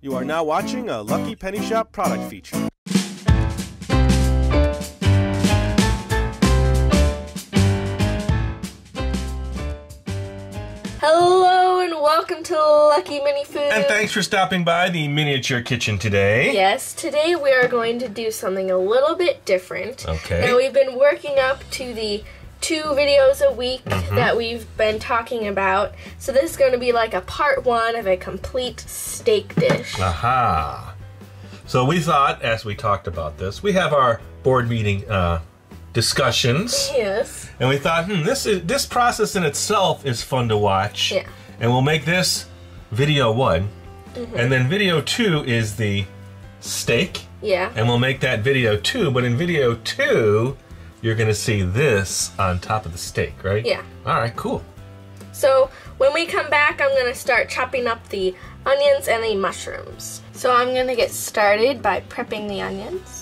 You are now watching a Lucky Penny Shop product feature. Hello and welcome to Lucky Mini Food. And thanks for stopping by the miniature kitchen today. Yes, today we are going to do something a little bit different. Okay. Now we've been working up to the 2 videos a week that we've been talking about. So this is going to be like a part 1 of a complete steak dish. Aha. So we thought, as we talked about this, we have our board meeting discussions. Yes. And we thought, this process in itself is fun to watch. Yeah. And we'll make this video 1. And then video 2 is the steak. Yeah. And we'll make that video 2. But in video 2, you're going to see this on top of the steak, right? Yeah. All right, cool. So when we come back, I'm going to start chopping up the onions and the mushrooms. So I'm going to get started by prepping the onions.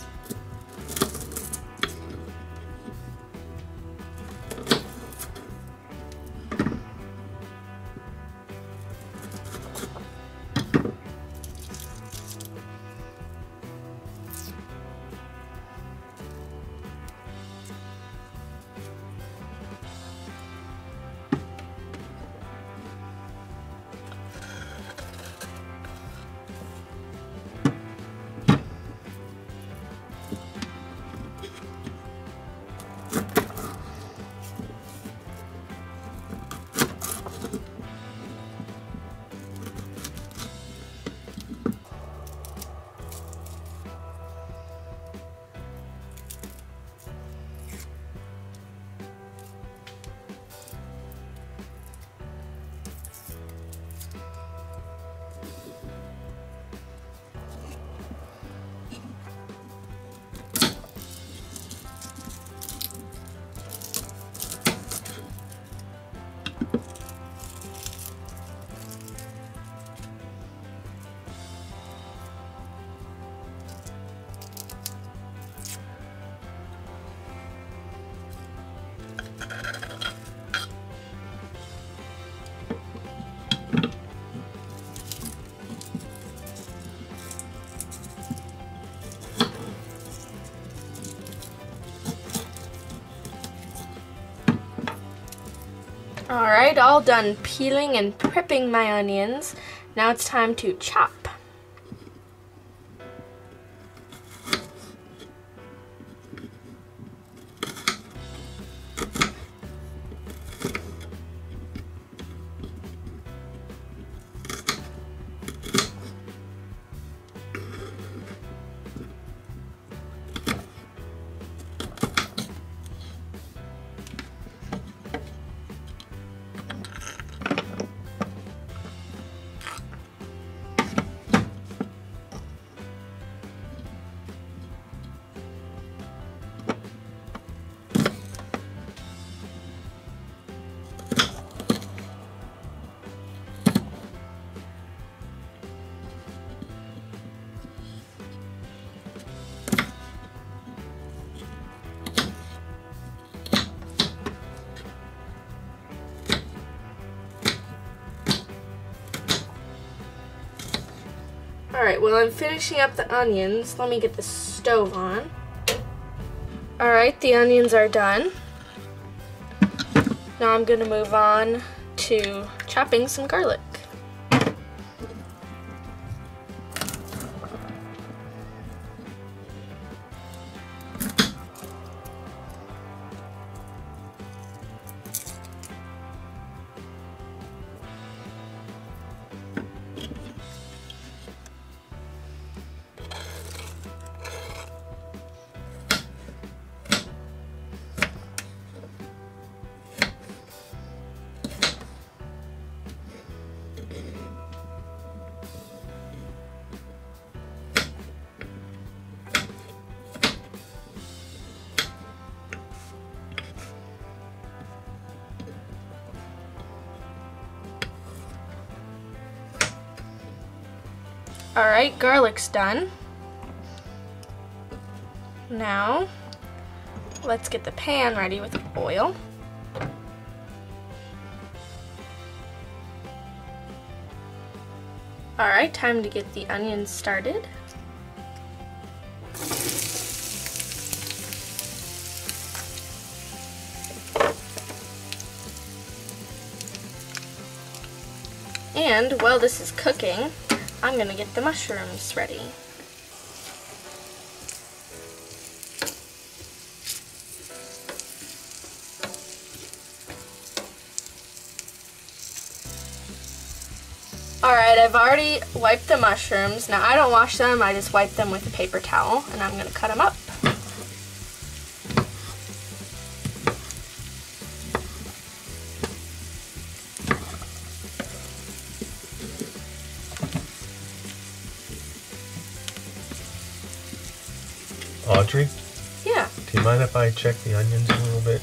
Alright, all done peeling and prepping my onions. Now it's time to chop. Alright, well I'm finishing up the onions. Let me get the stove on. Alright, the onions are done. Now I'm going to move on to chopping some garlic. Alright, garlic's done. Now, let's get the pan ready with oil. Alright, time to get the onions started. And while this is cooking, I'm going to get the mushrooms ready. Alright, I've already wiped the mushrooms. Now I don't wash them, I just wipe them with a paper towel, and I'm going to cut them up. Audrey? Yeah. Do you mind if I check the onions a little bit?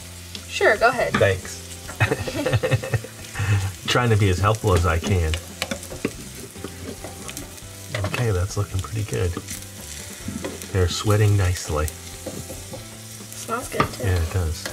Sure, go ahead. Thanks. Trying to be as helpful as I can. Okay, that's looking pretty good. They're sweating nicely. Smells good too. Yeah, it does.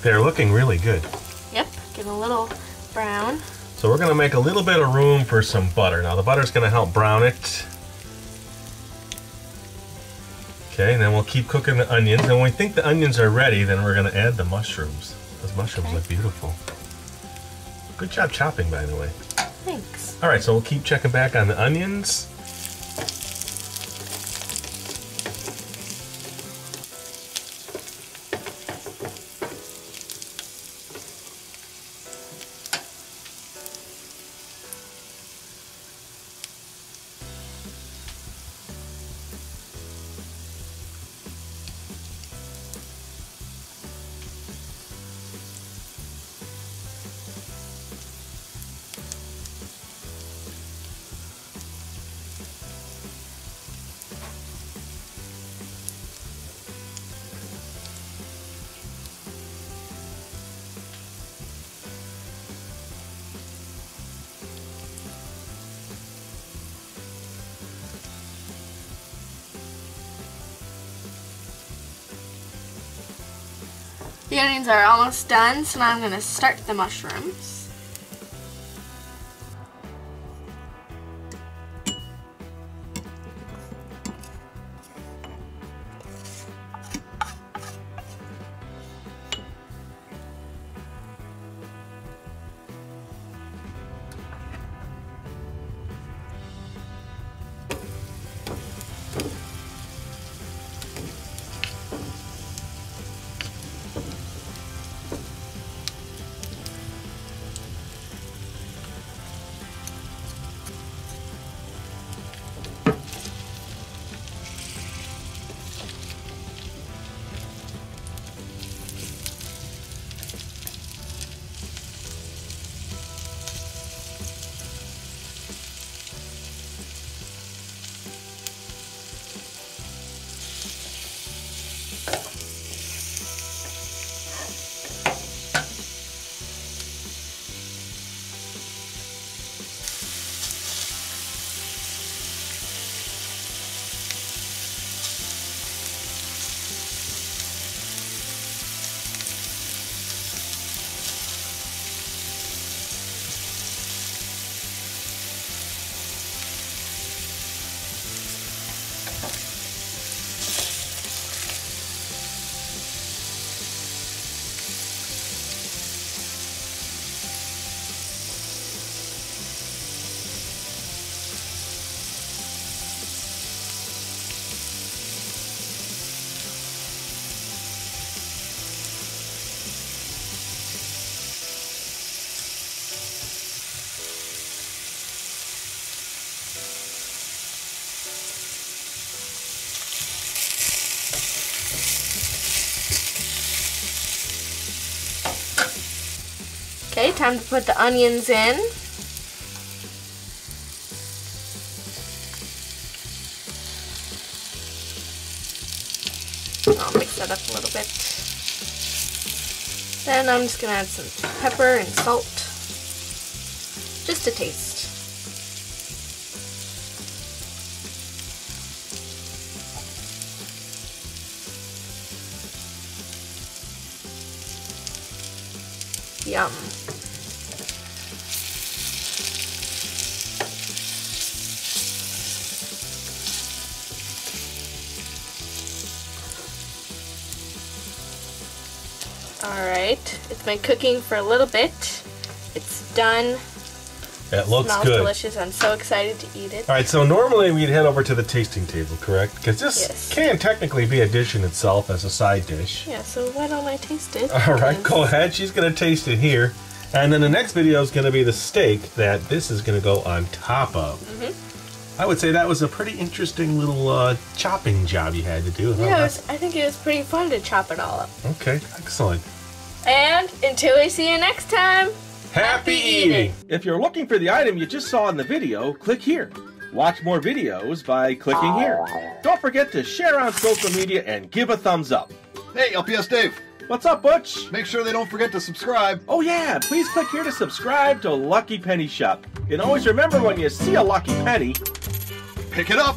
They're looking really good. Yep, get a little brown. So we're going to make a little bit of room for some butter. Now the butter's going to help brown it. Okay, and then we'll keep cooking the onions. And when we think the onions are ready, then we're going to add the mushrooms. Those mushrooms look beautiful. Good job chopping, by the way. Thanks. All right, so we'll keep checking back on the onions. The onions are almost done, so now I'm going to start the mushrooms. Okay, time to put the onions in. I'll mix that up a little bit. Then I'm just gonna add some pepper and salt, just to taste. Yum. Alright, it's been cooking for a little bit. It's done. It looks smells good. Delicious. I'm so excited to eat it. Alright, so normally we'd head over to the tasting table, correct? Because this can technically be a dish in itself as a side dish. Yeah, so why don't I taste it? Alright, go ahead. She's going to taste it here. And then the next video is going to be the steak that this is going to go on top of. I would say that was a pretty interesting little chopping job you had to do. Yeah, I think it was pretty fun to chop it all up. Okay, excellent. And until we see you next time, Happy eating! If you're looking for the item you just saw in the video, click here. Watch more videos by clicking here. Don't forget to share on social media and give a thumbs up. Hey, LPS-Dave. What's up, Butch? Make sure they don't forget to subscribe. Oh yeah, please click here to subscribe to Lucky Penny Shop. And always remember, when you see a lucky penny, Pick it up.